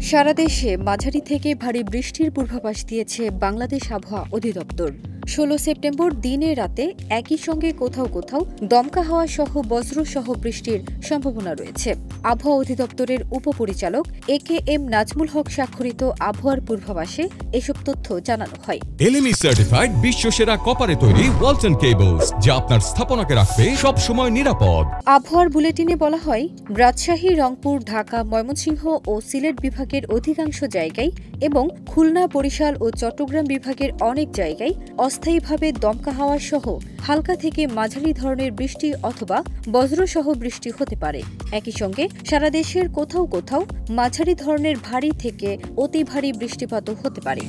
সারা দেশে মাঝারি থেকে ভারী বৃষ্টির পূর্বাভাস দিয়েছে বাংলাদেশ আবহাওয়া অধিদপ্তর। ১৬ সেপ্টেম্বর দিনে রাতে একই সঙ্গে কোথাও কোথাও দমকা হাওয়া সহ বজ্রসহ বৃষ্টির সম্ভাবনা রয়েছে। আবহাওয়া অধিদপ্তরের উপপরিচালক AKM নাজমুল হক স্বাক্ষরিত আবহাওয়ার পূর্বাভাসে এসব তথ্য জানানো হয়। LME সার্টিফাইড বিশ্বসেরা কপারে তৈরি ওয়ালটন কেবলস, যা আপনার স্থাপনাকে রাখবে সব সময় নিরাপদ। আবহাওয়ার বুলেটিনে বলা হয়, রাজশাহী, রংপুর, ঢাকা, ময়মনসিংহ ও সিলেট বিভাগের অধিকাংশ জায়গায় এবং খুলনা, বরিশাল ও চট্টগ্রাম বিভাগের অনেক জায়গায় অস্থায়ীভাবে দমকা হাওয়া সহ হালকা থেকে মাঝারি ধরনের বৃষ্টি অথবা বজ্রসহ বৃষ্টি হতে পারে। একই সঙ্গে সারা দেশের কোথাও কোথাও মাঝারি ধরনের ভারী থেকে অতি ভারী বৃষ্টিপাতও হতে পারে।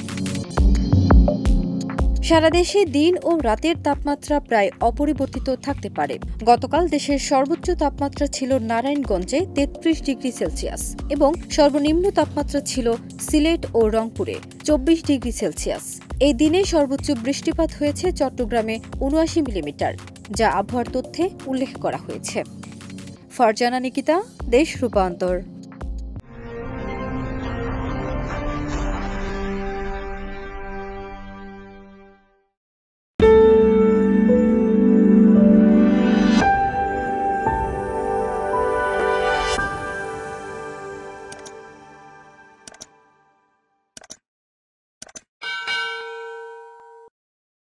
সারা দেশে দিন ও রাতের তাপমাত্রা প্রায় অপরিবর্তিত থাকতে পারে। গতকাল দেশের সর্বোচ্চ তাপমাত্রা ছিল নারায়ণগঞ্জে ৩৩ ডিগ্রি সেলসিয়াস এবং সর্বনিম্ন তাপমাত্রা ছিল সিলেট ও রংপুরে ২৪ ডিগ্রি সেলসিয়াস। এই দিনে সর্বোচ্চ বৃষ্টিপাত হয়েছে চট্টগ্রামে ৭৯ মিলিমিটার, যা আবহাওয়ার তথ্যে উল্লেখ করা হয়েছে। ফারজানা নিকিতা, দেশ রূপান্তর।